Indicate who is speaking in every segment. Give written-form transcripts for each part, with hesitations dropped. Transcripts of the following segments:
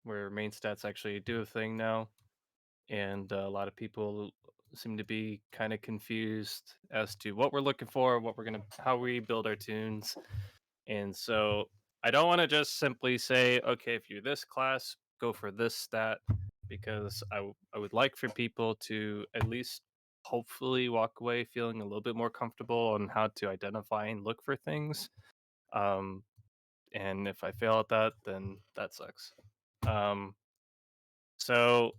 Speaker 1: where main stats actually do a thing now, and a lot of people seem to be kind of confused as to what we're looking for, how we build our tunes. And so I don't want to just simply say, okay, if you're this class, go for this stat, because I would like for people to at least hopefully walk away feeling a little bit more comfortable on how to identify and look for things. Um, and if I fail at that, then that sucks. Um, so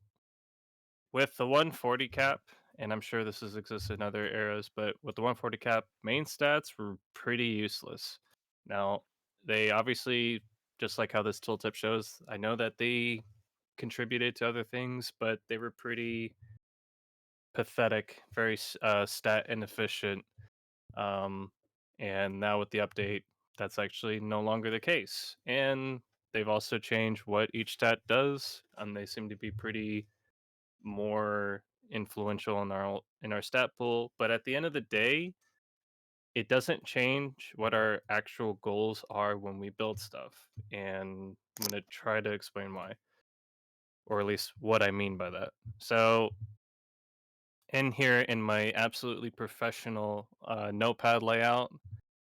Speaker 1: with the 140 cap, and I'm sure this has existed in other eras, but with the 140 cap, main stats were pretty useless. Now, they obviously, just like how this tooltip shows, I know that they contributed to other things, but they were pretty pathetic, very stat inefficient. Um, and now with the update, that's actually no longer the case. And they've also changed what each stat does, and they seem to be pretty more influential in our stat pool. But at the end of the day, it doesn't change what our actual goals are when we build stuff. And I'm gonna try to explain why, or at least what I mean by that. So in here in my absolutely professional notepad layout,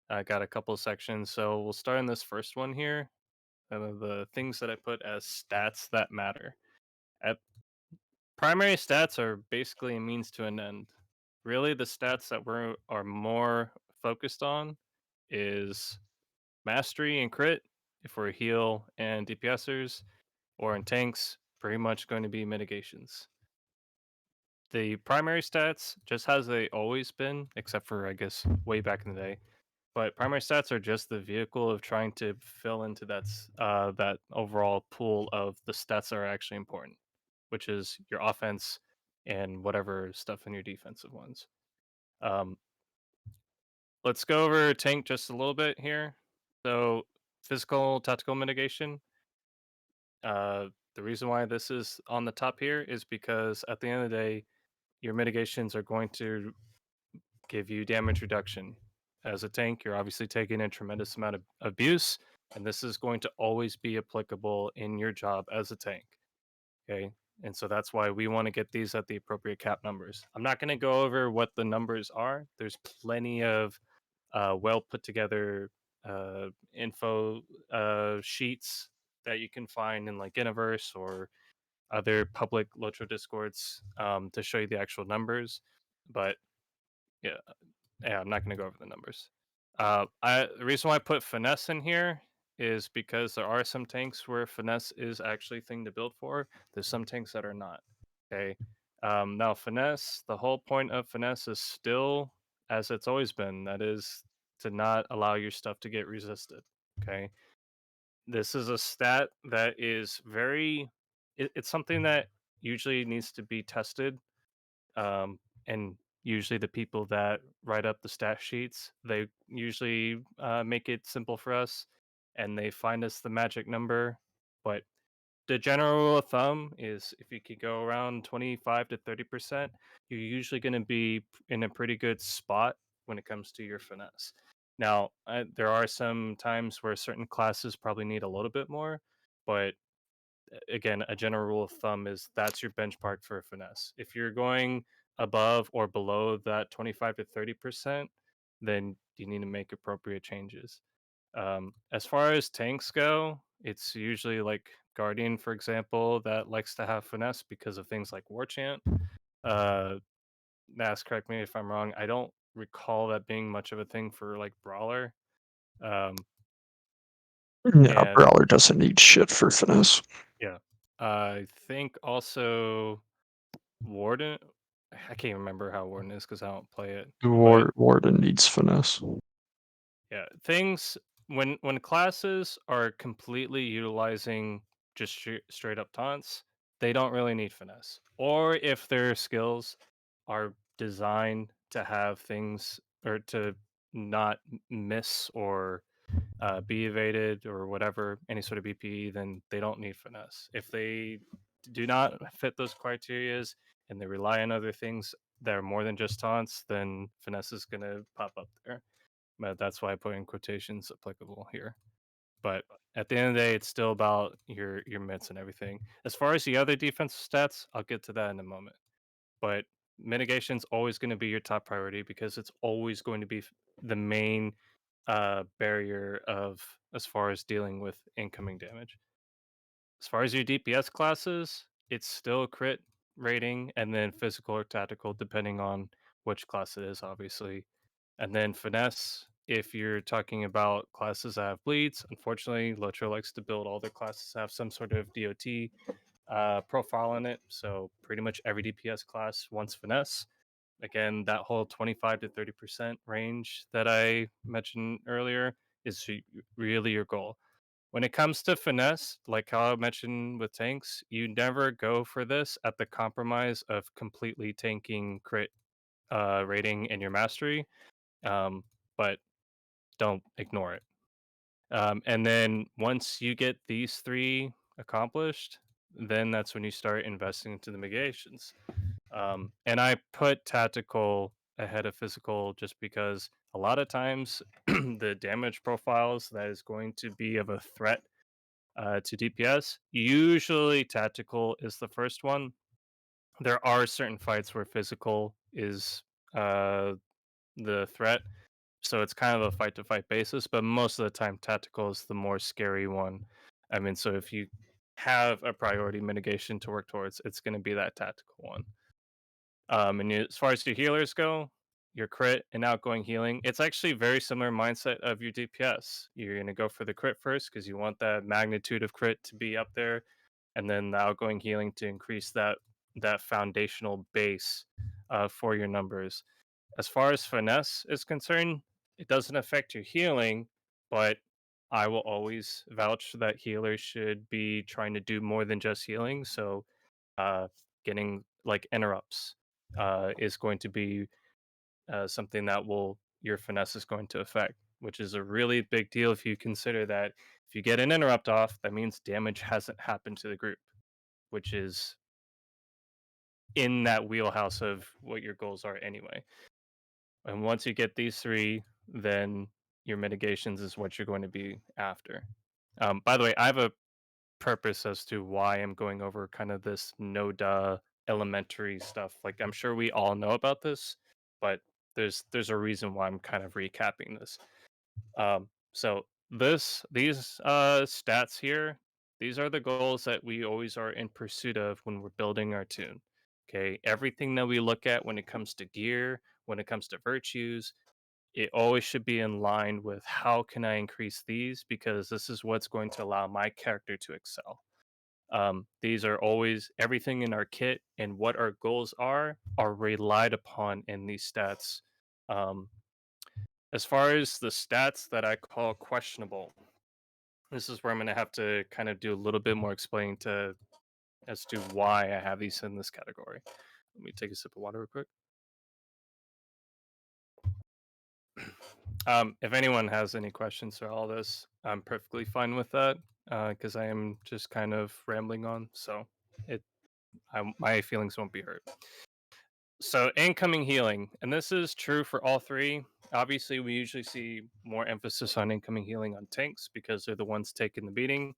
Speaker 1: I got a couple of sections. So we'll start in this first one here. The things that I put as stats that matter. At Primary stats are basically a means to an end. Really, the stats that are more focused on is mastery and crit if we're heal and DPSers, or in tanks, pretty much going to be mitigations. The primary stats, just as they always been, except for I guess way back in the day, but primary stats are just the vehicle of trying to fill into that overall pool of the stats that are actually important, which is your offense and whatever stuff in your defensive ones. Um, let's go over tank just a little bit here. So physical tactical mitigation. The reason why this is on the top here is because at the end of the day, your mitigations are going to give you damage reduction. As a tank, you're obviously taking a tremendous amount of abuse, and this is going to always be applicable in your job as a tank. Okay. And so that's why we want to get these at the appropriate cap numbers. I'm not going to go over what the numbers are. There's plenty of well put together info sheets that you can find in like Universe or other public Lotro discords to show you the actual numbers. But yeah, yeah, I'm not going to go over the numbers. The reason why I put finesse in here is because there are some tanks where finesse is actually a thing to build for. There's some tanks that are not. Okay. Now finesse, the whole point of finesse is still as it's always been. That is to not allow your stuff to get resisted. Okay. This is a stat that is it's something that usually needs to be tested, and usually the people that write up the stat sheets, they usually make it simple for us, and they find us the magic number. But the general rule of thumb is if you could go around 25 to 30%, you're usually going to be in a pretty good spot when it comes to your finesse. Now, there are some times where certain classes probably need a little bit more, but again, a general rule of thumb is that's your benchmark for finesse. If you're going above or below that 25 to 30%, then you need to make appropriate changes. As far as tanks go, it's usually like Guardian, for example, that likes to have finesse because of things like War Chant. Uh, Nas, correct me if I'm wrong. I don't recall that being much of a thing for like Brawler. Um,
Speaker 2: Yeah,
Speaker 1: and
Speaker 2: Brawler doesn't need shit for finesse.
Speaker 1: yeah, I think also Warden. I can't remember how Warden is because I don't play it. But
Speaker 2: Warden needs finesse.
Speaker 1: yeah, things when classes are completely utilizing just straight up taunts, they don't really need finesse. Or if their skills are designed to have things or to not miss or be evaded or whatever, any sort of BPE, then they don't need finesse. If they do not fit those criterias and they rely on other things that are more than just taunts, then finesse is going to pop up there. But that's why I put in quotations applicable here. But At the end of the day, it's still about your mitts and everything. As far as the other defensive stats, I'll get to that in a moment. But mitigation's always going to be your top priority because it's always going to be the main barrier of as far as dealing with incoming damage. As far as your DPS classes, it's still crit rating and then physical or tactical, depending on which class it is, obviously. And then finesse, if you're talking about classes that have bleeds, unfortunately, Lotro likes to build all their classes to have some sort of DOT profile in it. So pretty much every DPS class wants finesse. Again, that whole 25 to 30% range that I mentioned earlier is really your goal. When it comes to finesse, like how I mentioned with tanks, you never go for this at the compromise of completely tanking crit rating and your mastery, um, but don't ignore it. And then once you get these three accomplished, then that's when you start investing into the negations. And I put tactical ahead of physical just because a lot of times the damage profiles that is going to be of a threat to DPS, usually tactical is the first one. There are certain fights where physical is uh, the threat, so it's kind of a fight to fight basis, but most of the time, tactical is the more scary one. I mean, so if you have a priority mitigation to work towards, it's going to be that tactical one. As far as your healers go, your crit and outgoing healing, it's actually very similar mindset of your DPS. You're going to go for the crit first because you want that magnitude of crit to be up there, and then the outgoing healing to increase that foundational base for your numbers. As far as finesse is concerned, it doesn't affect your healing, but I will always vouch that healers should be trying to do more than just healing. So, uh, getting like interrupts is going to be something that will your finesse is going to affect, which is a really big deal if you consider that if you get an interrupt off, that means damage hasn't happened to the group, which is in that wheelhouse of what your goals are anyway. And once you get these three, then your mitigations is what you're going to be after. By the way, I have a purpose as to why I'm going over kind of this no duh elementary stuff. Like I'm sure we all know about this, but there's a reason why I'm kind of recapping this. So these stats here, these are the goals that we always are in pursuit of when we're building our tune. Okay, everything that we look at when it comes to gear, when it comes to virtues, it always should be in line with how can I increase these because this is what's going to allow my character to excel. These are always everything in our kit and what our goals are relied upon in these stats. Um, as far as the stats that I call questionable, this is where I'm going to have to kind of do a little bit more explaining to as to why I have these in this category. Let me take a sip of water real quick. If anyone has any questions for all this, I'm perfectly fine with that because I am just kind of rambling on. So it, my feelings won't be hurt. So incoming healing, and this is true for all three. Obviously, we usually see more emphasis on incoming healing on tanks because they're the ones taking the beating.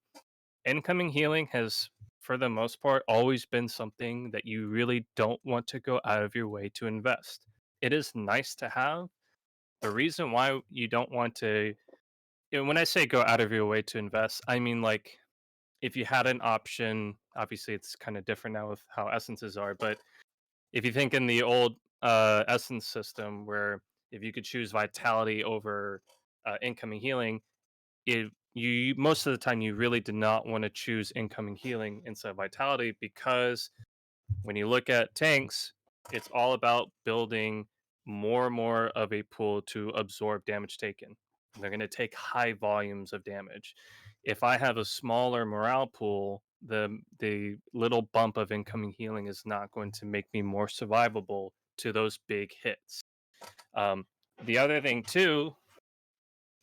Speaker 1: Incoming healing has, for the most part, always been something that you really don't want to go out of your way to invest. It is nice to have. The reason why you don't want to, and when I say go out of your way to invest, I mean like if you had an option, obviously it's kind of different now with how essences are, but if you think in the old essence system where if you could choose vitality over incoming healing, it you most of the time you really did not want to choose incoming healing instead of vitality because when you look at tanks, it's all about building more and more of a pool to absorb damage taken. They're going to take high volumes of damage. If I have a smaller morale pool, the little bump of incoming healing is not going to make me more survivable to those big hits. Um, the other thing too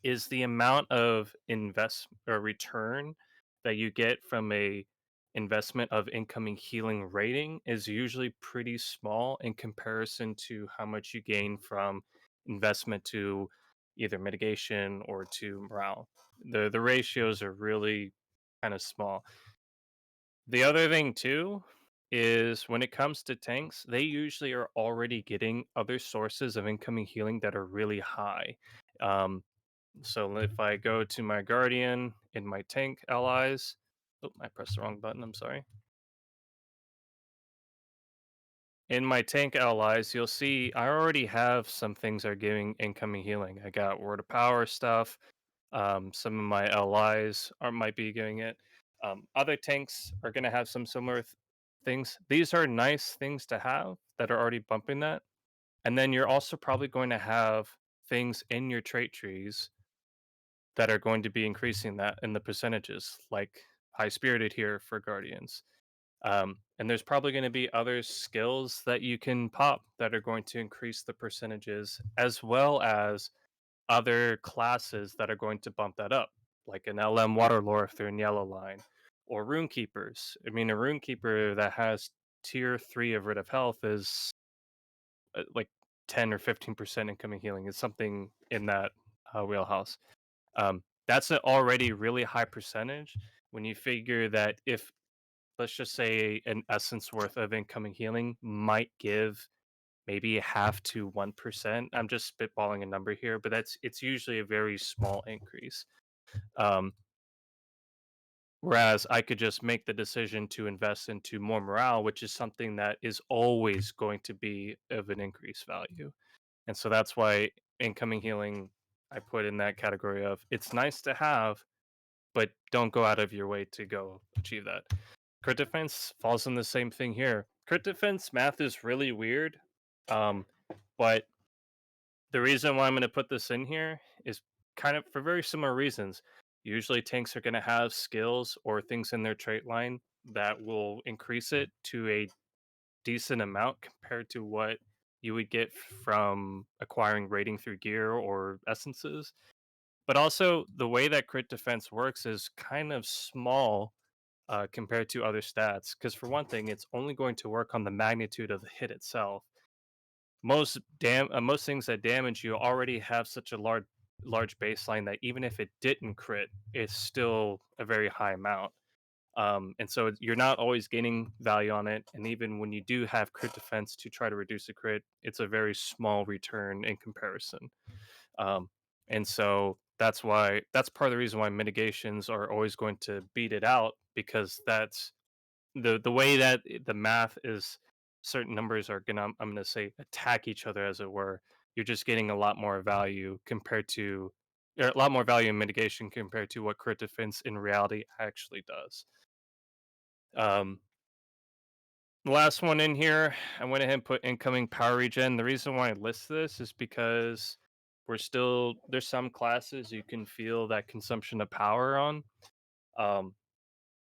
Speaker 1: is the amount of invest or return that you get from a investment of incoming healing rating is usually pretty small in comparison to how much you gain from investment to either mitigation or to morale. The ratios are really kind of small. The other thing too is when it comes to tanks, they usually are already getting other sources of incoming healing that are really high. Um, so if I go to my guardian in my tank allies, oh, I pressed the wrong button. I'm sorry. In my tank allies, you'll see I already have some things that are giving incoming healing. I got word of power stuff. Some of my allies are might be getting it. Other tanks are going to have some similar things. These are nice things to have that are already bumping that. And then you're also probably going to have things in your trait trees that are going to be increasing that in the percentages, like high spirited here for guardians. And there's probably going to be other skills that you can pop that are going to increase the percentages, as well as other classes that are going to bump that up, like an LM Waterlore if they're in yellow line, or Rune Keepers. I mean, a Rune Keeper that has tier 3 of Rid of Health is like 10 or 15% incoming healing, is something in that wheelhouse. That's an already really high percentage when you figure that if, let's just say, an essence worth of incoming healing might give maybe half to 1%. I'm just spitballing a number here, but it's usually a very small increase. Um, Whereas I could just make the decision to invest into more morale, which is something that is always going to be of an increased value. And so that's why incoming healing I put in that category of it's nice to have, but don't go out of your way to go achieve that. Crit defense falls in the same thing here. Crit defense math is really weird. But the reason why I'm going to put this in here is kind of for very similar reasons. Usually, tanks are going to have skills or things in their trait line that will increase it to a decent amount compared to what you would get from acquiring rating through gear or essences. But also, the way that crit defense works is kind of small compared to other stats. Because, for one thing, it's only going to work on the magnitude of the hit itself. Most things that damage you already have such a large baseline that even if it didn't crit, it's still a very high amount. And so you're not always gaining value on it. And even when you do have crit defense to try to reduce a crit, it's a very small return in comparison. Um, and so that's part of the reason why mitigations are always going to beat it out because that's the way that the math is. Certain numbers are gonna, I'm gonna say, attack each other, as it were. You're just getting a lot more value compared to, or a lot more value in mitigation compared to what crit defense in reality actually does. um the last one in here, I went ahead and put incoming power regen. The reason why I list this is because there's some classes you can feel that consumption of power on. um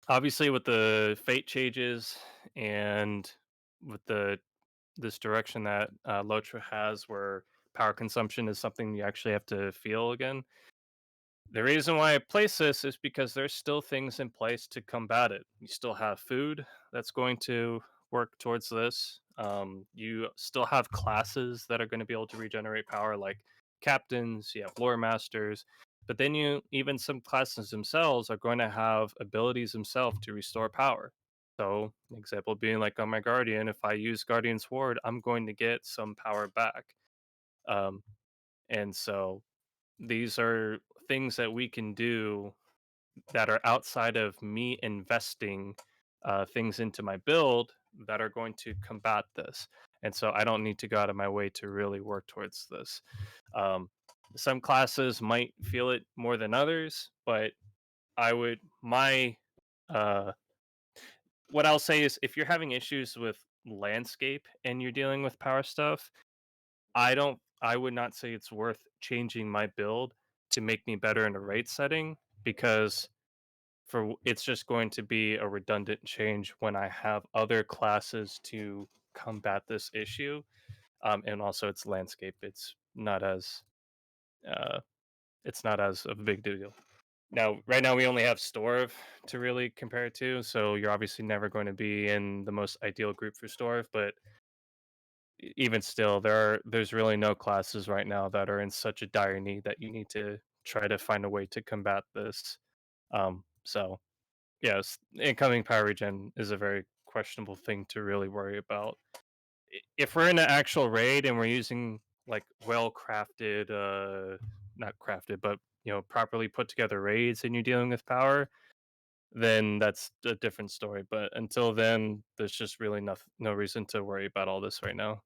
Speaker 1: Obviously, with the fate changes and with the this direction that Lotro has, where power consumption is something you actually have to feel again. The reason why I place this is because there's still things in place to combat it. You still have food that's going to work towards this. You still have classes that are going to be able to regenerate power, like captains, you have lore masters, but then you even some classes themselves are going to have abilities themselves to restore power. So, an example being like on my guardian, if I use Guardian's Ward, I'm going to get some power back. Um, and so these are things that we can do that are outside of me investing things into my build that are going to combat this. And so I don't need to go out of my way to really work towards this. Um, some classes might feel it more than others, but my, uh, what I'll say is if you're having issues with landscape and you're dealing with power stuff, I would not say it's worth changing my build to make me better in a rate setting because it's just going to be a redundant change when I have other classes to combat this issue. And also it's landscape. Uh it's not as of a big deal. Now, right now we only have Storv to really compare it to, so you're obviously never going to be in the most ideal group for Storv, but even still, there's really no classes right now that are in such a dire need that you need to try to find a way to combat this. So yes, incoming power regen is a very questionable thing to really worry about. If we're in an actual raid and we're using like well crafted, not crafted, but properly put together raids and you're dealing with power, then that's a different story. But until then, there's just really no reason to worry about all this right now.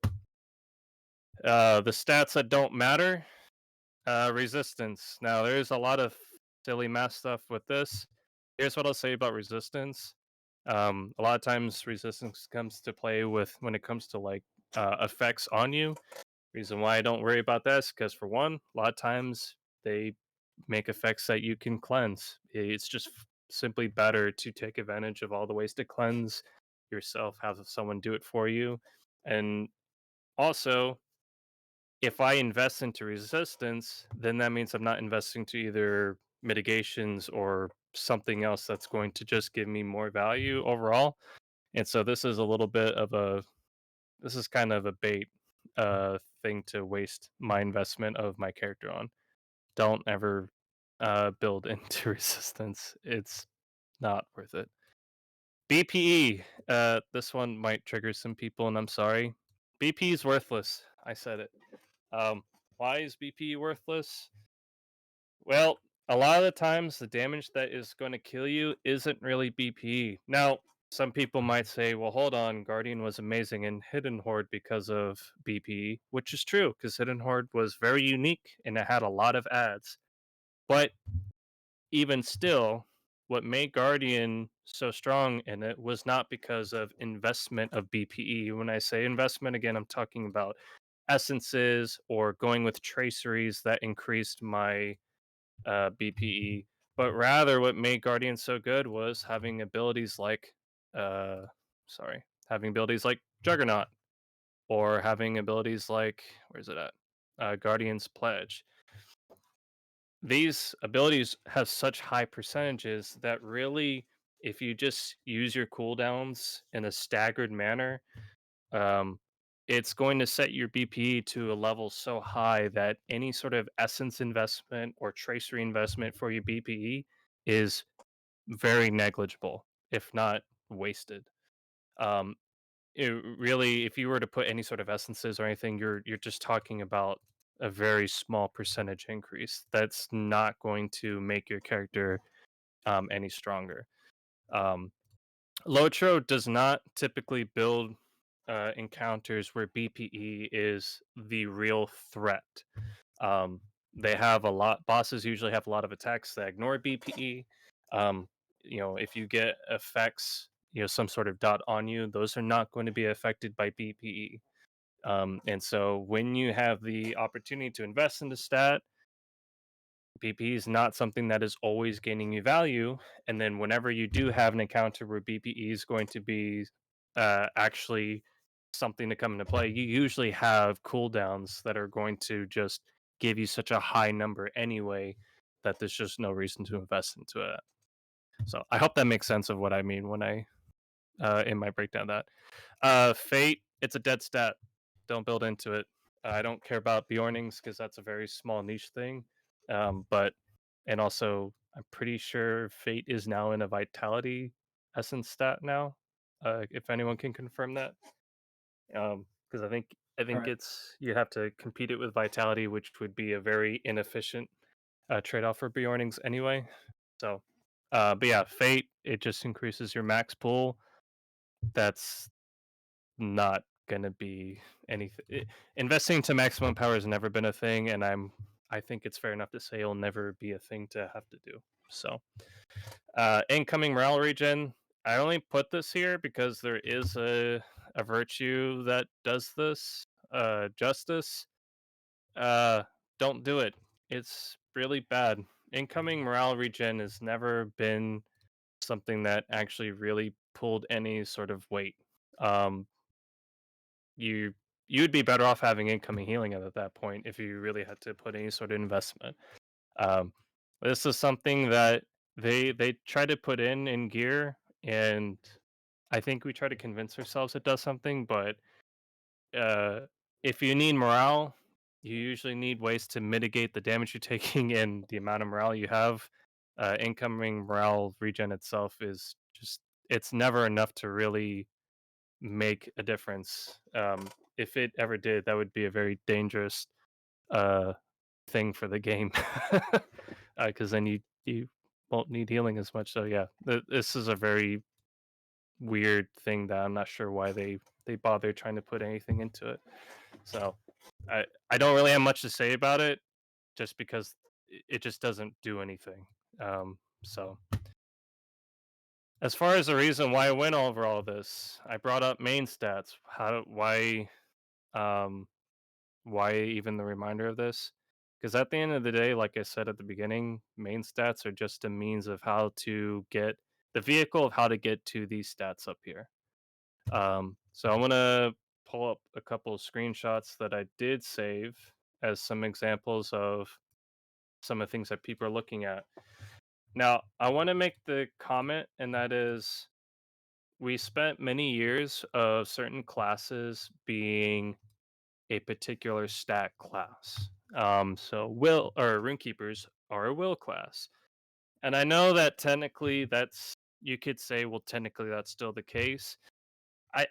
Speaker 1: The stats that don't matter, resistance. Now, there's a lot of silly math stuff with this. Here's what I'll say about resistance. A lot of times, resistance comes to play with when it comes to like effects on you. Reason why I don't worry about that is because, for one, a lot of times they make effects that you can cleanse. It's just simply better to take advantage of all the ways to cleanse yourself, have someone do it for you. And also, if I invest into resistance, then that means I'm not investing to either mitigations or something else that's going to just give me more value overall. And so this is kind of a bait thing to waste my investment of my character on. Don't ever build into resistance. It's not worth it. BPE. This one might trigger some people, and I'm sorry. BP is worthless. I said it. Um, why is BPE worthless? Well, a lot of the times the damage that is going to kill you isn't really BPE. Now, some people might say, well, hold on, Guardian was amazing in Hidden Horde because of BPE, which is true, because Hidden Horde was very unique and it had a lot of ads. But even still, what made Guardian so strong in it was not because of investment of BPE. When I say investment, again, I'm talking about essences or going with traceries that increased my BPE, but rather what made Guardian so good was having abilities like, uh, having abilities like Juggernaut or having abilities like, where's it at? Guardian's Pledge. These abilities have such high percentages that really, if you just use your cooldowns in a staggered manner, um, it's going to set your BPE to a level so high that any sort of essence investment or trace reinvestment for your BPE is very negligible, if not wasted. Um, it really, if you were to put any sort of essences or anything, you're just talking about a very small percentage increase. That's not going to make your character any stronger. Um, Lotro does not typically build encounters where BPE is the real threat. Um, they have a lot. Bosses usually have a lot of attacks that ignore BPE. Um, if you get effects, some sort of dot on you, those are not going to be affected by BPE. And so when you have the opportunity to invest in the stat, BP is not something that is always gaining you value. And then whenever you do have an encounter where BPE is going to be actually something to come into play, you usually have cooldowns that are going to just give you such a high number anyway that there's just no reason to invest into it. So I hope that makes sense of what I mean when I in my breakdown of that. Fate, it's a dead stat. Don't build into it. I don't care about Bjornings because that's a very small niche thing. But and also, I'm pretty sure Fate is now in a Vitality Essence stat now. If anyone can confirm that, because I think
Speaker 3: Alright.
Speaker 1: it's you have to compete it with Vitality, which would be a very inefficient trade off for Bjornings anyway. So, but yeah, Fate it just increases your max pool. That's not gonna be anything. Investing to maximum power has never been a thing, and I think it's fair enough to say it'll never be a thing to have to do. So, incoming morale regen. I only put this here because there is a virtue that does this. Justice. Uh, don't do it. It's really bad. Incoming morale regen has never been something that actually really pulled any sort of weight. Um, you you'd be better off having incoming healing at that point if you really had to put any sort of investment. Um, this is something that they try to put in gear, and I think we try to convince ourselves it does something. But uh, if you need morale, you usually need ways to mitigate the damage you're taking and the amount of morale you have. Incoming morale regen itself is just it's never enough to really make a difference. If it ever did, that would be a very dangerous uh, thing for the game, because then you won't need healing as much. So yeah, this is a very weird thing that I'm not sure why they bother trying to put anything into it. So I don't really have much to say about it, just because it just doesn't do anything. So as far as the reason why I went over all this, I brought up main stats. Um, why even the reminder of this? Because at the end of the day, like I said at the beginning, main stats are just a means of how to get the vehicle of how to get to these stats up here. So I want to pull up a couple of screenshots that I did save as some examples of some of the things that people are looking at. Now, I want to make the comment, and that is we spent many years of certain classes being a particular stat class. So will or runekeepers are a will class. And I know that technically that's you could say, well, technically that's still the case.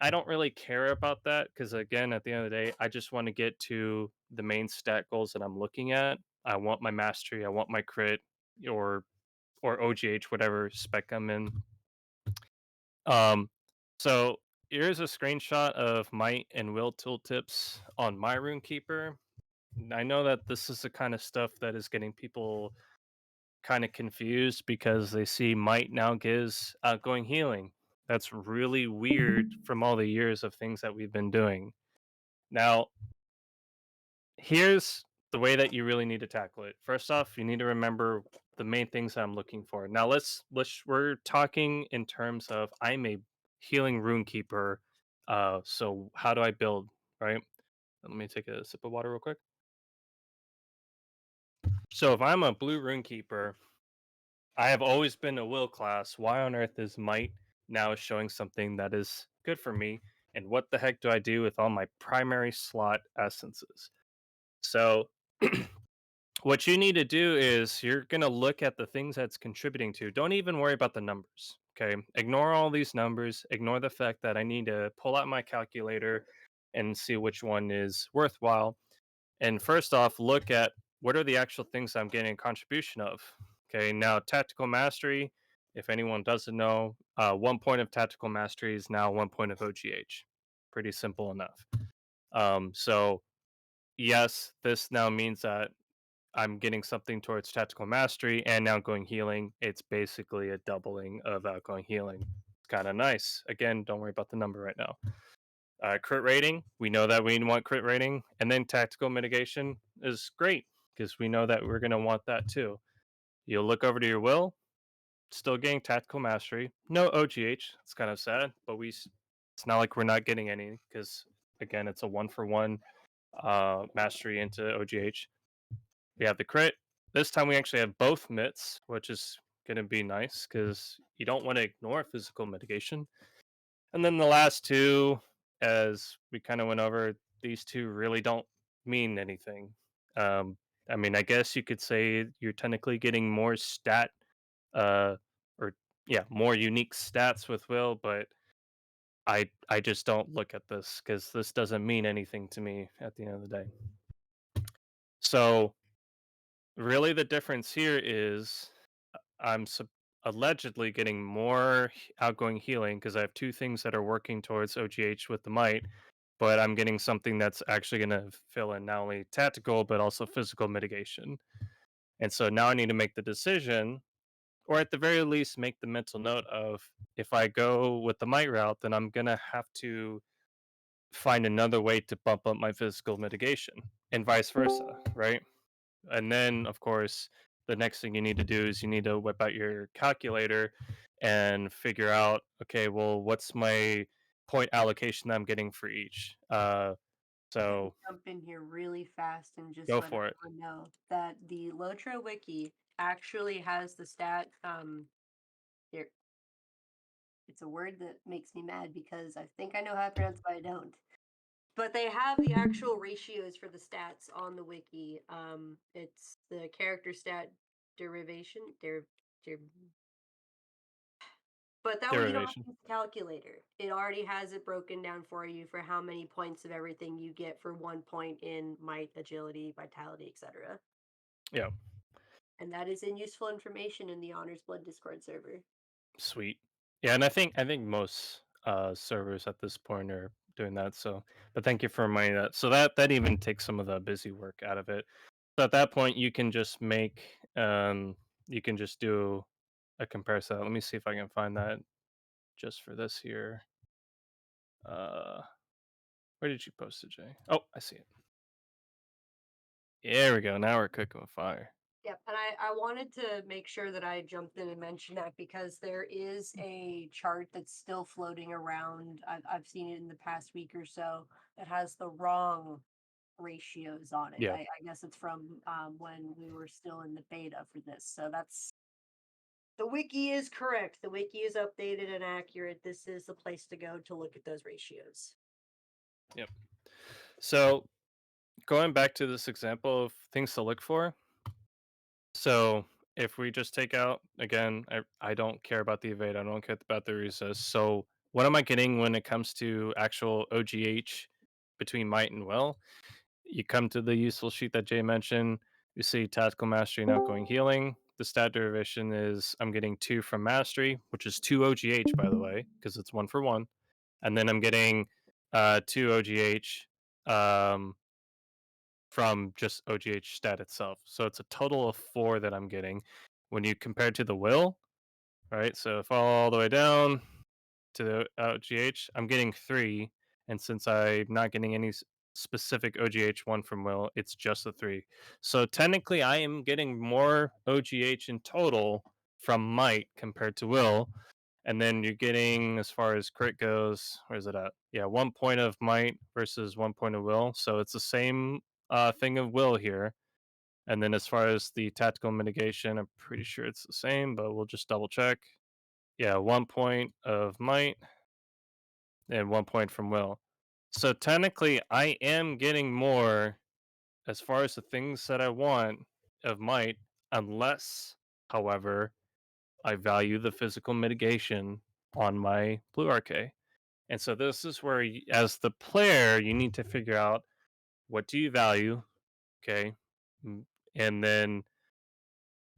Speaker 1: I don't really care about that because again, at the end of the day, I just want to get to the main stat goals that I'm looking at. I want my mastery, I want my crit, or OGH, whatever spec I'm in. Um, so here's a screenshot of might and will tooltips on my runekeeper. I know that this is the kind of stuff that is getting people kind of confused because they see might now gives outgoing healing. That's really weird from all the years of things that we've been doing. Now, here's the way that you really need to tackle it. First off, you need to remember the main things that I'm looking for. Now, we're talking in terms of I'm a healing rune keeper. So how do I build, right? Let me take a sip of water real quick. So if I'm a blue rune keeper, I have always been a will class. Why on earth is might now showing something that is good for me? And what the heck do I do with all my primary slot essences? So what you need to do is you're going to look at the things that's contributing to. Don't even worry about the numbers. Okay. Ignore all these numbers. Ignore the fact that I need to pull out my calculator and see which one is worthwhile. And first off, look at what are the actual things I'm getting a contribution of. Okay. Now, tactical mastery, if anyone doesn't know, 1 point of tactical mastery is now 1 point of OGH. Pretty simple enough. So, yes, this now means that I'm getting something towards tactical mastery and now going healing. It's basically a doubling of outgoing healing. It's kind of nice. Again, don't worry about the number right now. Crit rating, we know that we want crit rating, and then tactical mitigation is great because we know that we're going to want that too. You'll look over to your will, still getting tactical mastery, no OGH. It's kind of sad, but it's not like we're not getting any because again, it's a 1 for 1 mastery into OGH. We have the crit. This time we actually have both mitts, which is going to be nice because you don't want to ignore physical mitigation. And then the last two, as we kind of went over, these two really don't mean anything. Um, I mean, I guess you could say you're technically getting more uh, or yeah, more unique stats with Will, but I just don't look at this because this doesn't mean anything to me at the end of the day. So really, the difference here is I'm allegedly getting more outgoing healing because I have two things that are working towards OGH with the might, but I'm getting something that's actually going to fill in not only tactical but also physical mitigation. And so now I need to make the decision, or at the very least, make the mental note of if I go with the might route, then I'm going to have to find another way to bump up my physical mitigation and vice versa, right? And then, of course, the next thing you need to do is you need to whip out your calculator and figure out, okay, well, what's my point allocation that I'm getting for each?
Speaker 3: Let me
Speaker 1: So
Speaker 3: jump in here really fast and just
Speaker 1: go
Speaker 3: let
Speaker 1: for it.
Speaker 3: everyone know that the Lotro wiki actually has the stat. Here, it's a word that makes me mad because I think I know how to pronounce it, but I don't. But they have the actual ratios for the stats on the wiki. It's the character stat derivation, der, but that one you don't have
Speaker 1: Derivation.
Speaker 3: to use the calculator. It already has it broken down for you for how many points of everything you get for 1 point in might, agility, vitality, etc.
Speaker 1: Yeah,
Speaker 3: And that is in useful information in the Honors Blood Discord server.
Speaker 1: sweet. Yeah, and I think most servers at this point are doing that. So, but thank you for reminding that. So that even takes some of the busy work out of it. So at that point, you can just make you can just do a comparison. Let me see if I can find that just for this here. Uh, where did you post it, Jay? Oh, I see it. There we go. Now we're cooking with fire.
Speaker 3: Yep, and I wanted to make sure that I jumped in and mentioned that because there is a chart that's still floating around. I've seen it in the past week or so that has the wrong ratios on it.
Speaker 1: Yeah.
Speaker 3: I guess it's from when we were still in the beta for this. So that's the wiki is correct. The wiki is updated and accurate. This is the place to go to look at those ratios.
Speaker 1: Yep. So going back to this example of things to look for. So if we just take out again, I don't care about the evade. I don't care about the resist. So what am I getting when it comes to actual OGH between might and will? You come to the useful sheet that Jay mentioned. You see tactical mastery and outgoing healing. The stat derivation is I'm getting 2 from mastery, which is 2 OGH by the way, because it's 1 for 1. And then I'm getting 2 OGH um, from just OGH stat itself. So it's a total of 4 that I'm getting. When you compare to the will, right? So if all the way down to the OGH, I'm getting 3. And since I'm not getting any specific OGH one from will, it's just a 3. So technically, I am getting more OGH in total from might compared to will. And then you're getting, as far as crit goes, where is it at? Yeah, 1 point of might versus 1 point of will. So it's the same thing of will here. And then as far as the tactical mitigation, I'm pretty sure it's the same, but we'll just double check. Yeah, 1 point of might and 1 point from will. So technically, I am getting more as far as the things that I want of might, unless, however, I value the physical mitigation on my blue RK. And so this is where, as the player, you need to figure out what do you value, okay, Mm, and then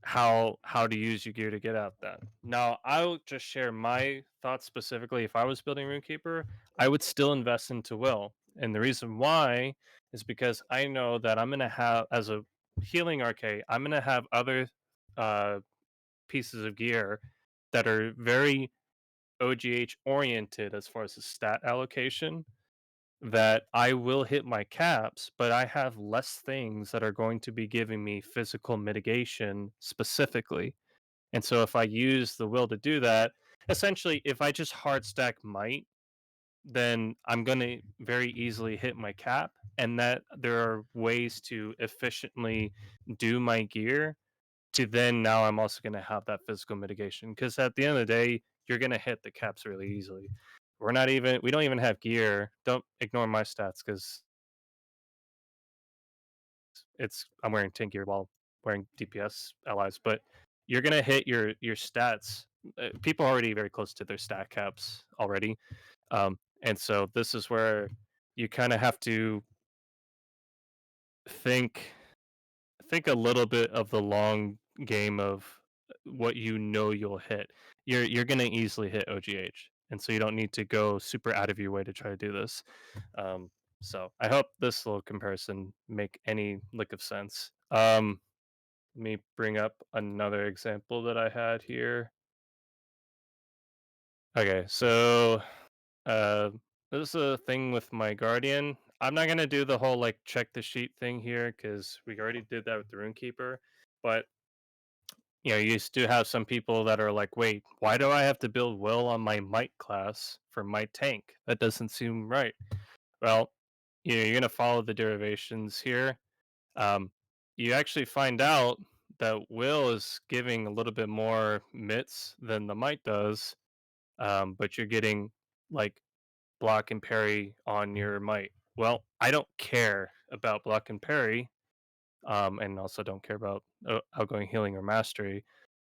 Speaker 1: how to use your gear to get out that. Now, I'll just share my thoughts specifically. If I was building Runekeeper, I would still invest into Will, and the reason why is because I know that I'm gonna have as a healing RK, I'm gonna have other uh, pieces of gear that are very OGH oriented as far as the stat allocation. That I will hit my caps, but I have less things that are going to be giving me physical mitigation specifically. And so if I use the will to do that, essentially if I just hard stack might, then I'm going to very easily hit my cap, and that there are ways to efficiently do my gear to then now I'm also going to have that physical mitigation because at the end of the day you're going to hit the caps really easily. We don't even have gear. Don't ignore my stats cuz it's I'm wearing 10 gear while wearing DPS allies, but you're gonna hit your stats. People are already very close to their stat caps already, and so this is where you kind of have to think think a little bit of the long game of what you know you'll hit. You're gonna easily hit OGH, and so you don't need to go super out of your way to try to do this. Um, so I hope this little comparison make any lick of sense. Let me bring up another example that I had here. Okay, so uh, this is a thing with my guardian. I'm not gonna do the whole like check the sheet thing here because we already did that with the runekeeper. But you used to have some people that are like, wait, why do I have to build will on my might class for my tank? That doesn't seem right. Well, you're gonna follow the derivations here. You actually find out that will is giving a little bit more mits than the might does, but you're getting like block and parry on your might, Well, I don't care about block and parry, and also don't care about outgoing healing or mastery.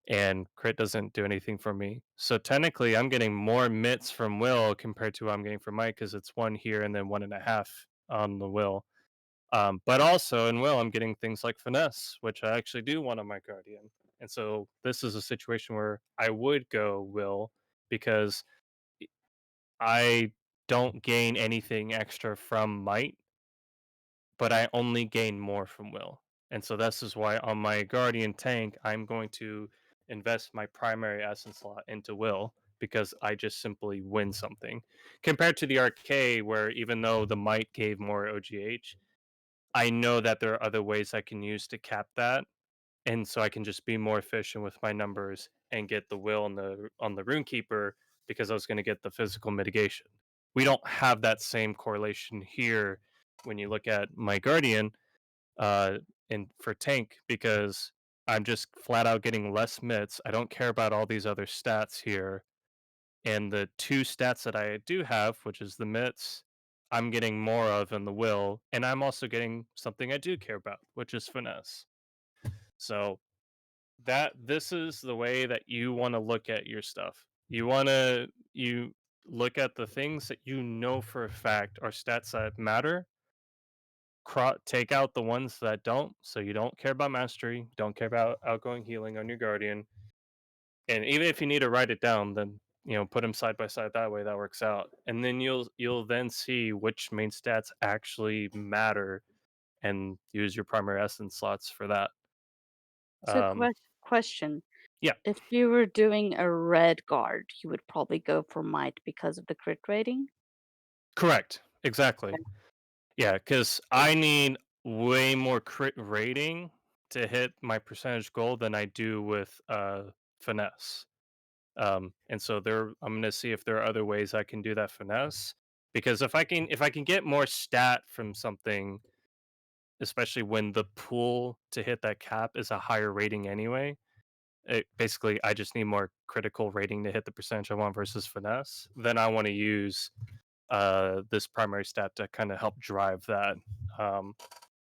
Speaker 1: And crit doesn't do anything for me. So technically, I'm getting more mitts from will compared to what I'm getting from might because it's one here and then 1.5 on the will. But also in will, I'm getting things like finesse, which I actually do want on my guardian. And so this is a situation where I would go will because I don't gain anything extra from might, but I only gain more from will. And so this is why on my guardian tank, I'm going to invest my primary essence slot into will because I just simply win something. Compared to the arcade, where even though the might gave more OGH, I know that there are other ways I can use to cap that. And so I can just be more efficient with my numbers and get the will on the rune keeper because I was going to get the physical mitigation. We don't have that same correlation here when you look at my guardian uh in for tank because I'm just flat out getting less mits. I don't care about all these other stats here. And the two stats that I do have, which is the mits, I'm getting more of in the will, and I'm also getting something I do care about, which is finesse. So that this is the way that you want to look at your stuff. You look at the things that you know for a fact are stats that matter. Take out the ones that don't, so you don't care about mastery, don't care about outgoing healing on your guardian, and even if you need to write it down, then put them side by side. That way, that works out, and then you'll then see which main stats actually matter, and use your primary essence slots for that.
Speaker 4: So,
Speaker 1: Um,
Speaker 4: question.
Speaker 1: yeah,
Speaker 4: If you were doing a red guard, you would probably go for might because of the crit rating?
Speaker 1: correct, exactly.
Speaker 4: Okay.
Speaker 1: Yeah, because I need way more crit rating to hit my percentage goal than I do with finesse. And so I'm gonna see if there are other ways I can do that finesse. Because if I can get more stat from something, especially when the pool to hit that cap is a higher rating anyway, basically I just need more critical rating to hit the percentage I want versus finesse. Then I want to use this primary stat to kind of help drive that. Um,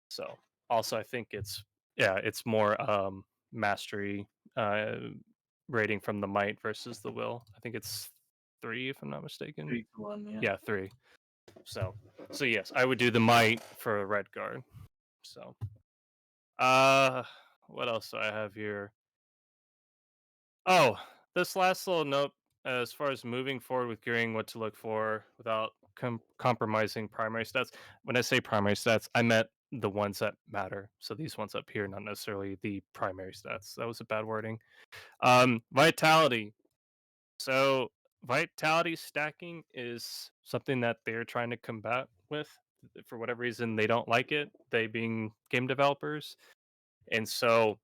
Speaker 1: so also I think it's more mastery uh rating from the might versus the will. I think it's 3 if I'm not mistaken.
Speaker 2: 3 to 1, yeah.
Speaker 1: Yeah, 3. So so yes, I would do the might for a red guard. So uh what else do I have here? Oh, this last little note as far as moving forward with gearing, what to look for without compromising primary stats. When I say primary stats, I meant the ones that matter. So these ones up here, not necessarily the primary stats. That was a bad wording. Vitality. So vitality stacking is something that they're trying to combat with. For whatever reason, they don't like it. They being game developers, and so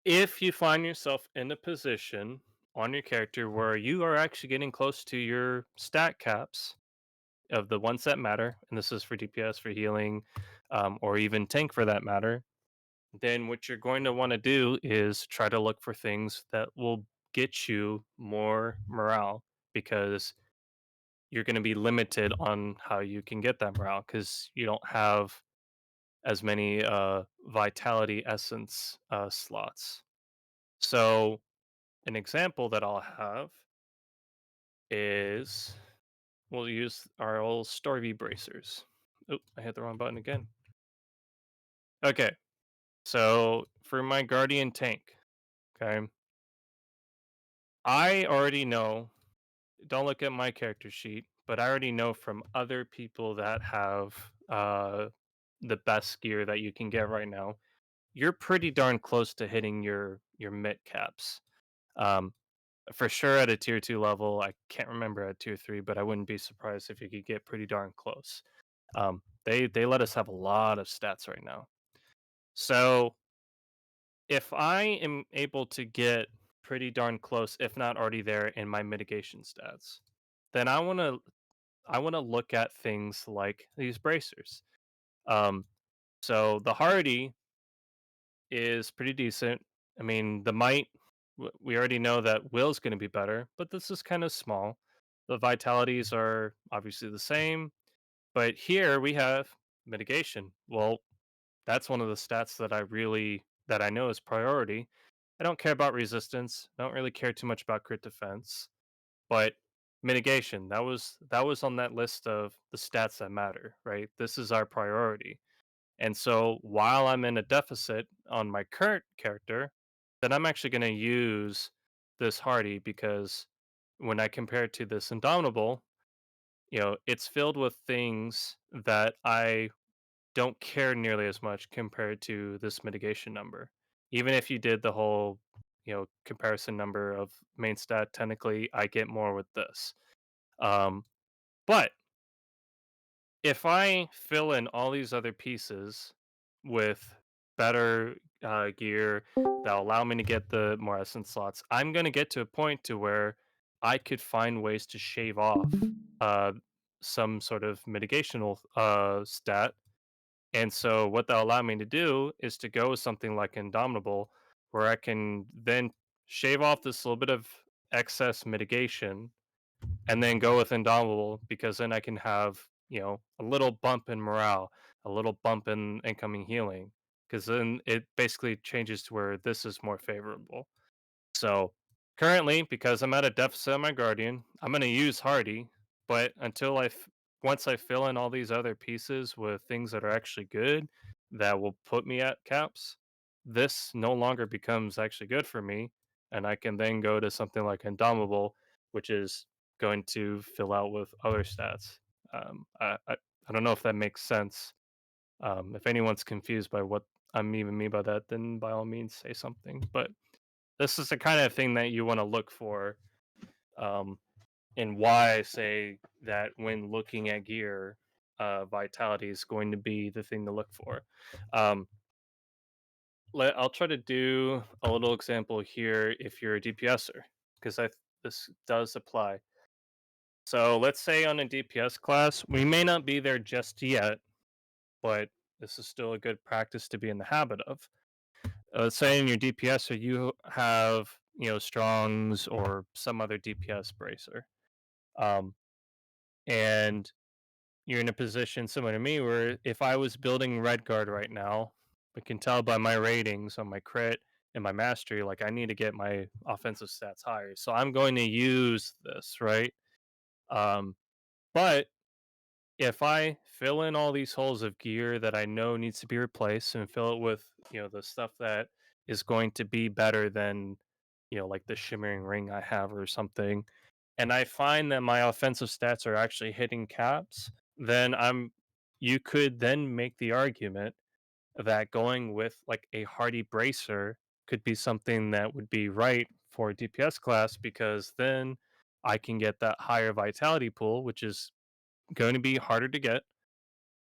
Speaker 1: if you find yourself in a position on your character where you are actually getting close to your stat caps of the ones that matter, and this is for DPS, for healing, or even tank for that matter, then what you're going to want to do is try to look for things that will get you more morale because you're going to be limited on how you can get that morale because you don't have as many vitality essence slots. So an example that I'll have is we'll use our old Storvy bracers. Oh, I hit the wrong button again. Okay, so for my Guardian tank, okay, I already know, don't look at my character sheet, but I already know from other people that have the best gear that you can get right now, you're pretty darn close to hitting your mid caps. Um, For sure at a tier 2 level, I can't remember at tier 3, but I wouldn't be surprised if you could get pretty darn close. They let us have a lot of stats right now. So, if I am able to get pretty darn close, if not already there in my mitigation stats, then I want to look at things like these bracers. Um, so the hardy is pretty decent. I mean, the might, we already know that will's going to be better, but this is kind of small. The vitalities are obviously the same. But here we have mitigation. Well, that's one of the stats that I know is priority. I don't care about resistance. I don't really care too much about crit defense, but mitigation, that was on that list of the stats that matter, right? This is our priority. And so while I'm in a deficit on my current character, then I'm actually going to use this hardy because when I compare it to this indomitable, it's filled with things that I don't care nearly as much compared to this mitigation number. Even if you did the whole, comparison number of main stat, technically I get more with this. Um, but if I fill in all these other pieces with better gear that'll allow me to get the more essence slots, I'm going to get to a point to where I could find ways to shave off uh, some sort of mitigational stat. And so what that'll allow me to do is to go with something like Indomitable, where I can then shave off this little bit of excess mitigation and then go with Indomitable because then I can have, a little bump in morale, a little bump in incoming healing, because then it basically changes to where this is more favorable. So currently, because I'm at a deficit on my Guardian, I'm going to use Hardy, but once I fill in all these other pieces with things that are actually good that will put me at caps, this no longer becomes actually good for me. And I can then go to something like Indomitable, which is going to fill out with other stats. I don't know if that makes sense. If anyone's confused by what I'm even mean by that, then by all means say something. But this is the kind of thing that you want to look for, um, and why I say that when looking at gear, vitality is going to be the thing to look for. Um, I'll try to do a little example here if you're a DPSer, because this does apply. So let's say on a DPS class, we may not be there just yet, but this is still a good practice to be in the habit of. Say in your DPS, or you have strongs or some other DPS bracer, um, and you're in a position similar to me where if I was building red guard right now, I can tell by my ratings on my crit and my mastery, like I need to get my offensive stats higher. So I'm going to use this, right? Um, but if I fill in all these holes of gear that I know needs to be replaced and fill it with, the stuff that is going to be better than, like the shimmering ring I have or something, and I find that my offensive stats are actually hitting caps, then you could then make the argument that going with like a hardy bracer could be something that would be right for a DPS class because then I can get that higher vitality pool, which is going to be harder to get,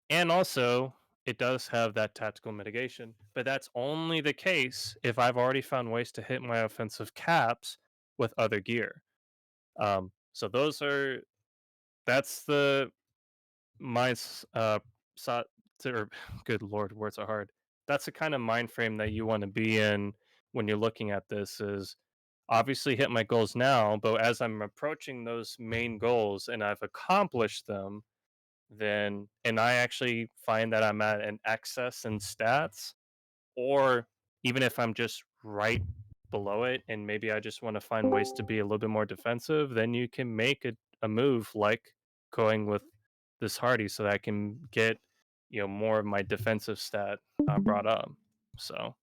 Speaker 1: and also, it does have that tactical mitigation, but that's only the case if I've already found ways to hit my offensive caps with other gear. So that's the mind, so, or good lord, words are hard. That's the kind of mind frame that you want to be in when you're looking at this. Is obviously hit my goals now, but as I'm approaching those main goals and I've accomplished them, then and I actually find that I'm at an excess in stats, or even if I'm just right below it and maybe I just want to find ways to be a little bit more defensive, then you can make a move like going with this hardy so that I can get more of my defensive stat brought up. So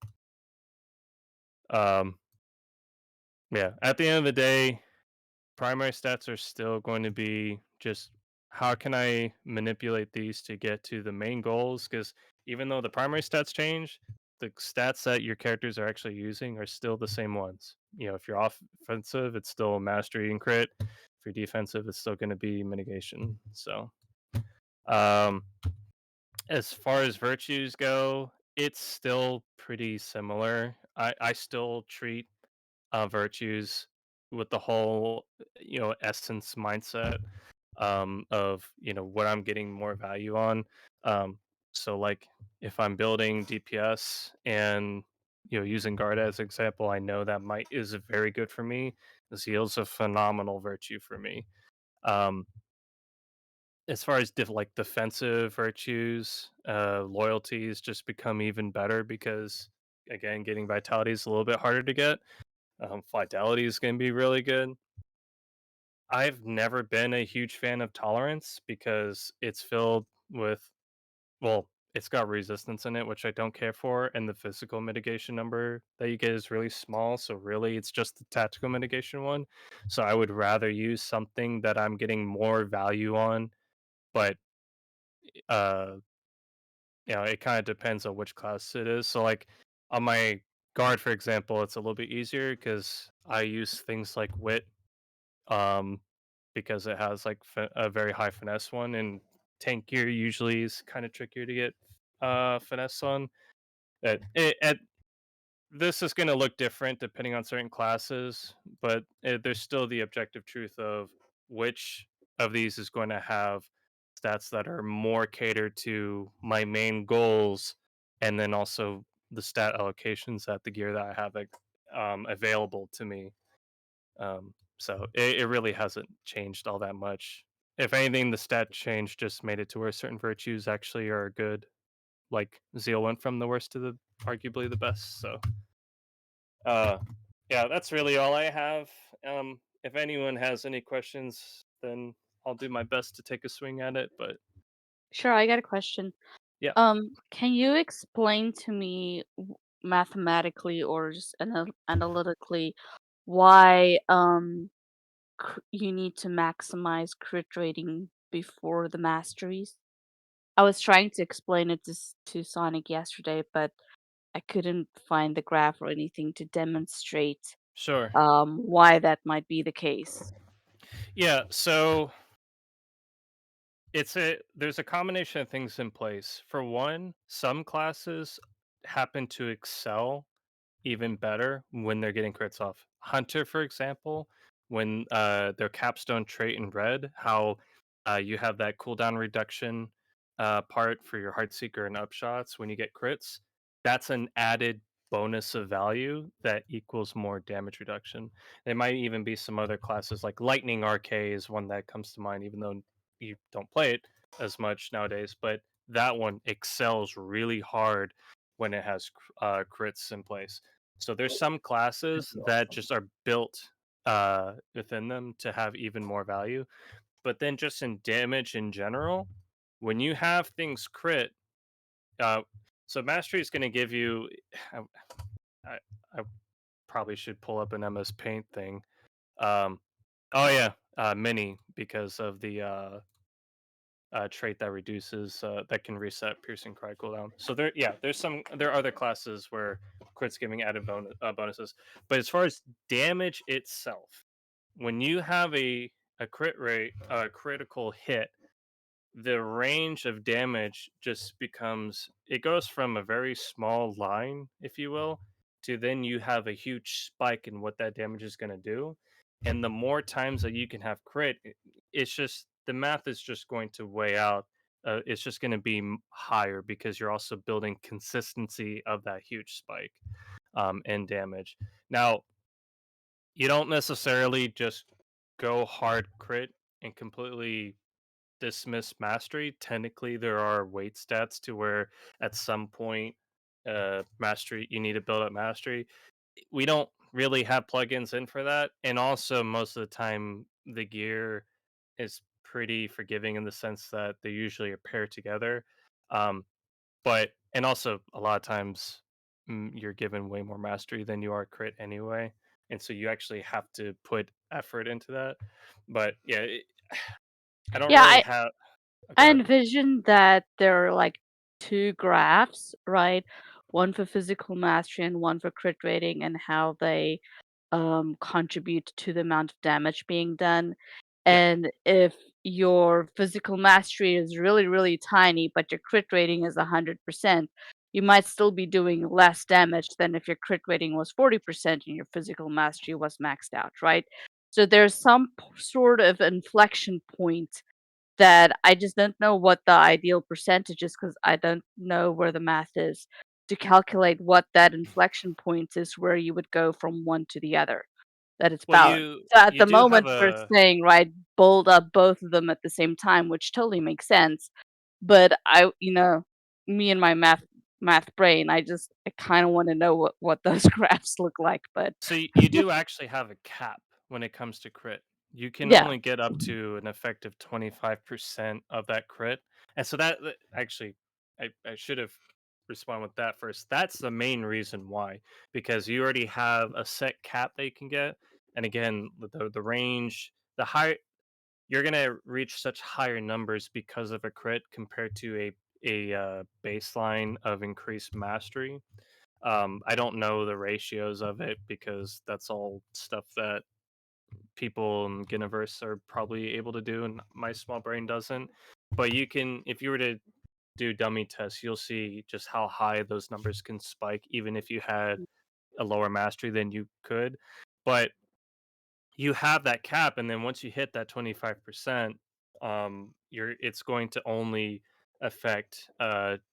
Speaker 1: um yeah, at the end of the day, primary stats are still going to be just how can I manipulate these to get to the main goals? Because even though the primary stats change, the stats that your characters are actually using are still the same ones. If you're offensive, it's still mastery and crit. If you're defensive, it's still going to be mitigation. So, um, as far as virtues go, it's still pretty similar. I still treat virtues with the whole essence mindset of what I'm getting more value on. um so like if I'm building DPS and using guard as example, I know that might is very good for me. Zeal's a phenomenal virtue for me. um as far as like defensive virtues, loyalties just become even better because again, getting vitality is a little bit harder to get. Fidelity is going to be really good. I've never been a huge fan of tolerance because it's filled with, well, it's got resistance in it, which I don't care for, and the physical mitigation number that you get is really small. So really, it's just the tactical mitigation one. So I would rather use something that I'm getting more value on, but uh, it kind of depends on which class it is. So like on my guard, for example, it's a little bit easier because I use things like wit, um, because it has like a very high finesse one, and tank gear usually is kind of trickier to get finesse on. At this is going to look different depending on certain classes, but there's still the objective truth of which of these is going to have stats that are more catered to my main goals, and then also the stat allocations that the gear that I have available to me. So it really hasn't changed all that much. If anything, the stat change just made it to where certain virtues actually are good. Like Zeal went from the worst to the arguably the best. So uh, yeah, that's really all I have. If anyone has any questions, then I'll do my best to take a swing at it. But
Speaker 4: Sure, I got a question.
Speaker 1: yeah,
Speaker 4: Can you explain to me mathematically or just analytically why you need to maximize crit rating before the masteries? I was trying to explain it to Sonic yesterday, but I couldn't find the graph or anything to demonstrate
Speaker 1: sure.
Speaker 4: why that might be the case.
Speaker 1: Yeah, so there's a combination of things in place. For one, some classes happen to excel even better when they're getting crits off. Hunter, for example, when their capstone trait in red, how you have that cooldown reduction part for your Heartseeker and upshots when you get crits. That's an added bonus of value that equals more damage reduction. There might even be some other classes like Lightning RK is one that comes to mind, even though you don't play it as much nowadays. But that one excels really hard when it has crits in place. So there's some classes that just are built within them to have even more value. But then just in damage in general, when you have things crit, uh, so mastery is going to give you. I, I, I probably should pull up an MS Paint thing. Um, oh yeah, mini because of the trait that reduces that can reset piercing cry cooldown. So there are other classes where crits giving added bonuses, but as far as damage itself, when you have a crit rate, a critical hit, the range of damage just becomes, it goes from a very small line, if you will, to then you have a huge spike in what that damage is going to do. And the more times that you can have crit, it's just the math is just going to weigh out. It's just going to be higher because you're also building consistency of that huge spike in damage. Now, you don't necessarily just go hard crit and completely dismiss mastery. Technically, there are weight stats to where at some point, mastery, you need to build up mastery. We don't really have plugins in for that, and also most of the time, the gear is pretty forgiving in the sense that they usually are paired together. Um, but and also a lot of times, you're given way more mastery than you are crit anyway, and so you actually have to put effort into that. But yeah, I don't
Speaker 4: Yeah,
Speaker 1: really
Speaker 4: I
Speaker 1: have. Go
Speaker 4: I
Speaker 1: ahead.
Speaker 4: envisioned that there are like two graphs, right? One for physical mastery and one for crit rating, and how they contribute to the amount of damage being done.
Speaker 1: Yeah.
Speaker 4: And if your physical mastery is really, really tiny, but your crit rating is 100%, you might still be doing less damage than if your crit rating was 40% and your physical mastery was maxed out, right? So there's some sort of inflection point that I just don't know what the ideal percentage is because I don't know where the math is to calculate what that inflection point is where you would go from one to the other. that it's
Speaker 1: Well,
Speaker 4: balanced.
Speaker 1: you
Speaker 4: So at
Speaker 1: you
Speaker 4: the
Speaker 1: do have
Speaker 4: moment we're
Speaker 1: a
Speaker 4: saying, right, bold up both of them at the same time, which totally makes sense. But me and my math brain, I kind of want to know what those graphs look like. But
Speaker 1: so you do actually have a cap when it comes to crit. You can
Speaker 4: yeah.
Speaker 1: only get up to an effective 25% of that crit. And so actually I should have responded with that first. That's the main reason why, because you already have a set cap that you can get. And again, the range, the high you're gonna reach such higher numbers because of a crit compared to a baseline of increased mastery. I don't know the ratios of it because that's all stuff that people in Giniverse are probably able to do, and my small brain doesn't. But you can, if you were to do dummy tests, you'll see just how high those numbers can spike, even if you had a lower mastery than you could. But you have that cap, and then once you hit that 25%, you're it's going to only affect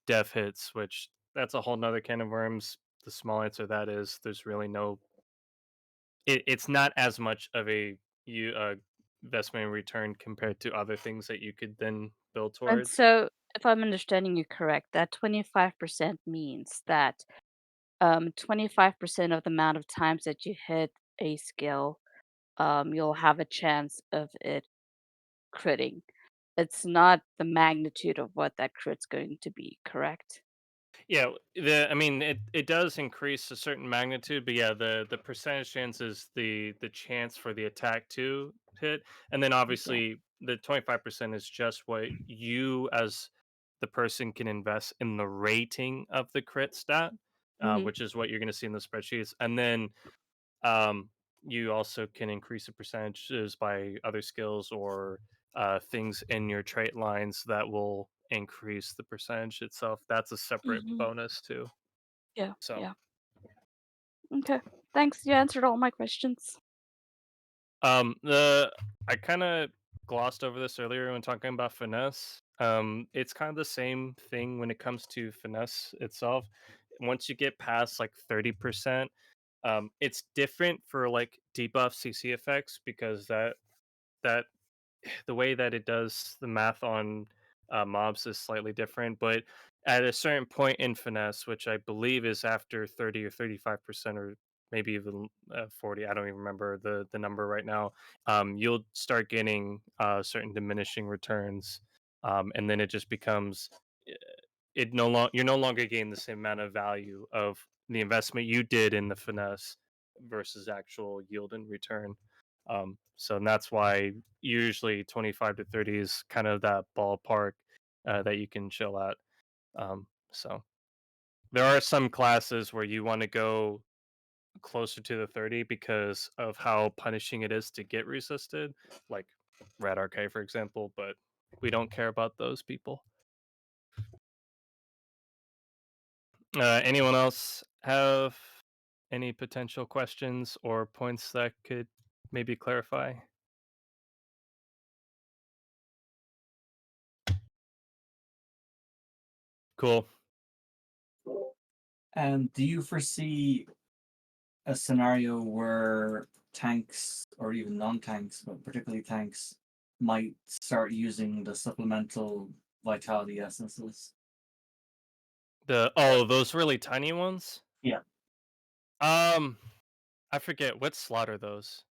Speaker 1: dev hits, which that's a whole nother can of worms. The small answer to that is there's really no it's not as much of a you investment return compared to other things that you could then build
Speaker 4: And
Speaker 1: towards.
Speaker 4: so, if I'm understanding you correct, that 25% means that 25% of the amount of times that you hit a skill, you'll have a chance of it critting. It's not the magnitude of what that crit's going to be, correct?
Speaker 1: Yeah, the I mean it does increase a certain magnitude, but yeah, the percentage chance is the chance for the attack to hit, and then
Speaker 4: Okay.
Speaker 1: obviously the 25% is just what you as the person can invest in the rating of the crit stat,
Speaker 4: Hmm.
Speaker 1: which is what you're going to see in the spreadsheets, and then um, you also can increase the percentages by other skills or things in your trait lines that will increase the percentage itself. That's a separate
Speaker 4: Hmm.
Speaker 1: bonus too.
Speaker 4: Yeah,
Speaker 1: So,
Speaker 4: yeah. Okay. Thanks. You answered all my questions.
Speaker 1: the I kind of glossed over this earlier when talking about finesse. It's kind of the same thing when it comes to finesse itself. Once you get past like 30%, it's different for like debuff CC effects because that the way that it does the math on mobs is slightly different, but at a certain point in finesse, which I believe is after 30 or 35%, or maybe even 40, I don't even remember the number right now, you'll start getting certain diminishing returns. And then it just becomes uh, you're no longer getting the same amount of value of the investment you did in the finesse versus actual yield and return. So that's why usually 25 to 30 is kind of that ballpark that you can chill at. So there are some classes where you want to go closer to the 30 because of how punishing it is to get resisted, like Red RK, for example, but we don't care about those people. Anyone else have any potential questions or points that could maybe clarify? Cool.
Speaker 5: And do you foresee a scenario where tanks or even non-tanks, but particularly tanks, might start using the supplemental vitality essences?
Speaker 1: Those really tiny ones?
Speaker 5: Yeah,
Speaker 1: Um, I forget what slot are those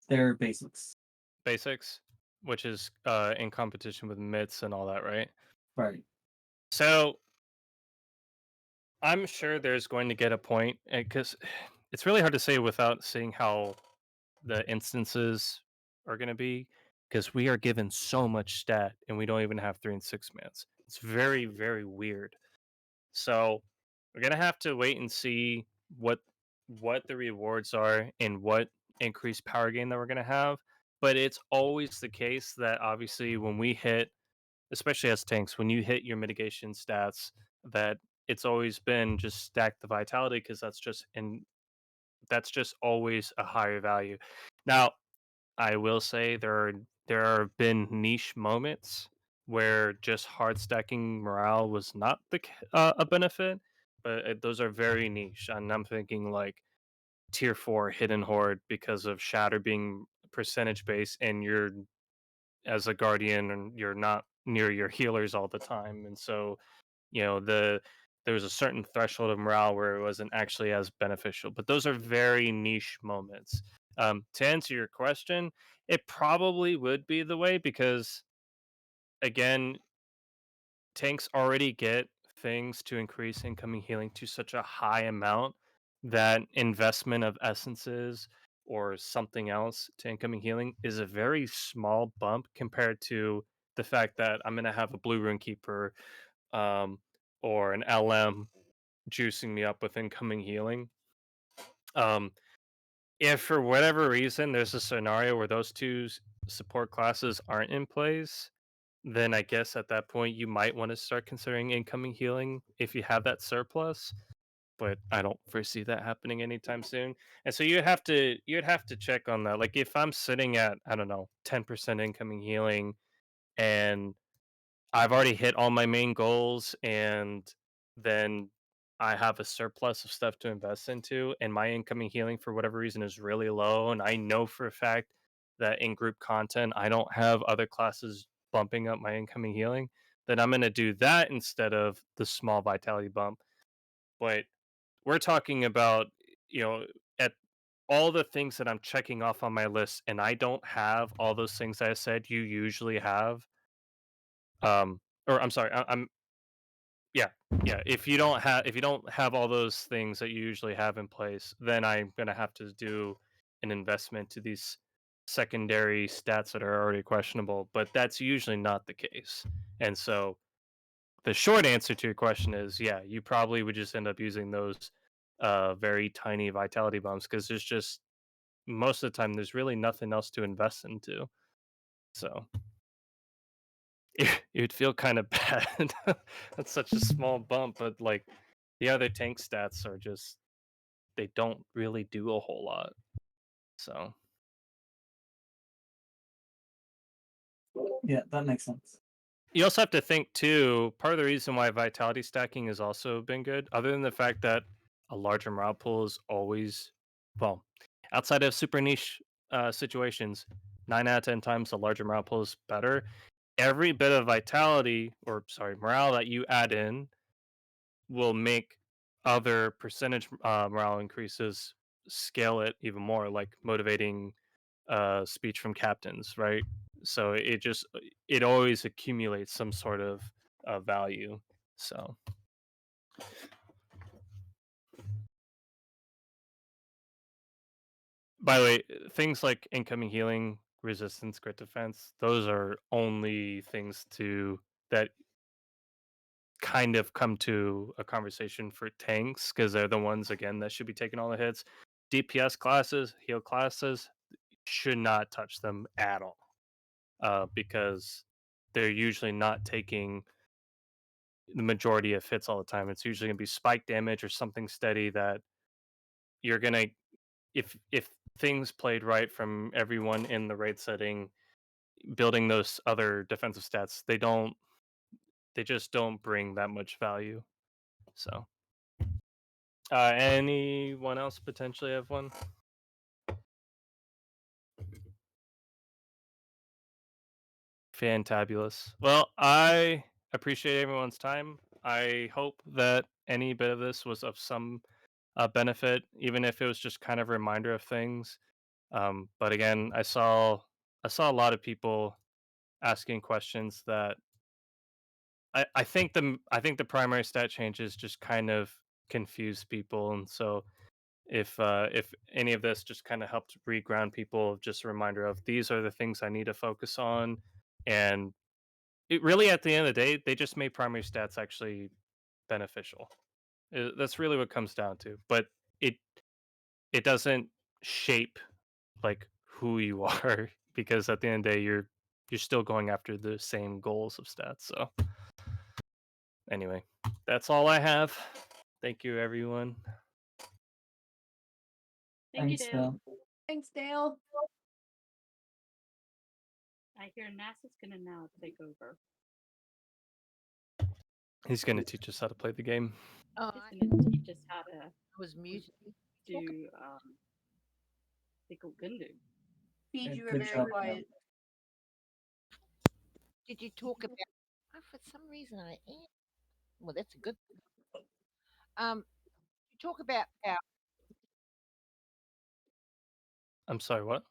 Speaker 5: they're basics.
Speaker 1: basics, which is in competition with mitts and all that, right?
Speaker 5: Right.
Speaker 1: So I'm sure there's going to get a point because it's really hard to say without seeing how the instances are going to be because we are given so much stat and we don't even have 3 and 6 mans. It's very very weird. So we're gonna have to wait and see what what the rewards are and what increased power gain that we're gonna have. But it's always the case that obviously when we hit, especially as tanks, when you hit your mitigation stats, that it's always been just stack the vitality because that's just always a higher value. Now, I will say there have been niche moments where just hard stacking morale was not a benefit, but those are very niche. And I'm thinking like tier 4 hidden horde because of shatter being percentage based, and you're as a guardian and you're not near your healers all the time, and so there was a certain threshold of morale where it wasn't actually as beneficial. But those are very niche moments. To answer your question, it probably would be the way because again, tanks already get things to increase incoming healing to such a high amount that investment of essences or something else to incoming healing is a very small bump compared to the fact that I'm going to have a blue rune keeper um, or an LM juicing me up with incoming healing. Um, if for whatever reason there's a scenario where those two support classes aren't in place, then I guess at that point you might want to start considering incoming healing if you have that surplus. But I don't foresee that happening anytime soon. And so you'd have to check on that. Like if I'm sitting at, I don't know, 10% incoming healing and I've already hit all my main goals, and then I have a surplus of stuff to invest into, and my incoming healing for whatever reason is really low, and I know for a fact that in group content I don't have other classes bumping up my incoming healing, then I'm going to do that instead of the small vitality bump. But we're talking about, you know, at all the things that I'm checking off on my list, and I don't have all those things I said you usually have. Or I'm sorry, yeah, yeah. If you don't have all those things that you usually have in place, then I'm gonna have to do an investment to these secondary stats that are already questionable. But that's usually not the case. And so the short answer to your question is, yeah, you probably would just end up using those very tiny vitality bumps because there's just most of the time there's really nothing else to invest into. So you'd feel kind of bad. That's such a small bump, but like the other tank stats are just they don't really do a whole lot. So
Speaker 5: Yeah, that makes sense.
Speaker 1: you also have to think too, part of the reason why vitality stacking has also been good, other than the fact that a larger morale pool is always well, outside of super niche situations, 9 out of 10 times a larger morale pool is better. Every bit of vitality or sorry, morale that you add in will make other percentage morale increases scale it even more, like motivating speech from captains, right? So it always accumulates some sort of value. So by the way, things like incoming healing, resistance, crit defense, those are only things to that kind of come to a conversation for tanks because they're the ones again that should be taking all the hits. DPS classes, heal classes should not touch them at all because they're usually not taking the majority of hits all the time. It's usually going to be spike damage or something steady that you're going to if things played right from everyone in the raid setting, building those other defensive stats, they just don't bring that much value. So anyone else potentially have one? Fantabulous. Well, I appreciate everyone's time. I hope that any bit of this was of some benefit, even if it was just kind of a reminder of things. But again, I saw a lot of people asking questions that I think the primary stat changes just kind of confuse people, and so if any of this just kind of helped reground people, just a reminder of these are the things I need to focus on, and it really at the end of the day they just made primary stats actually beneficial. That's really what it comes down to, but it it doesn't shape like who you are because at the end of the day you're still going after the same goals of stats. So anyway, that's all I have. Thank you everyone.
Speaker 4: Thank you,
Speaker 5: Thanks,
Speaker 4: Dale.
Speaker 5: Dale.
Speaker 3: Thanks, Dale.
Speaker 4: I hear NASA's gonna now take over.
Speaker 1: He's going to teach us how to play the game.
Speaker 6: Oh,
Speaker 4: He's gonna teach us how to
Speaker 6: I was muted.
Speaker 4: to pickle gundu.
Speaker 3: Feed, you were
Speaker 5: Good
Speaker 3: very
Speaker 5: job,
Speaker 3: quiet.
Speaker 6: Did you talk about? Oh, for some reason, I am. Well, that's a good. You talk about how
Speaker 1: I'm sorry, what?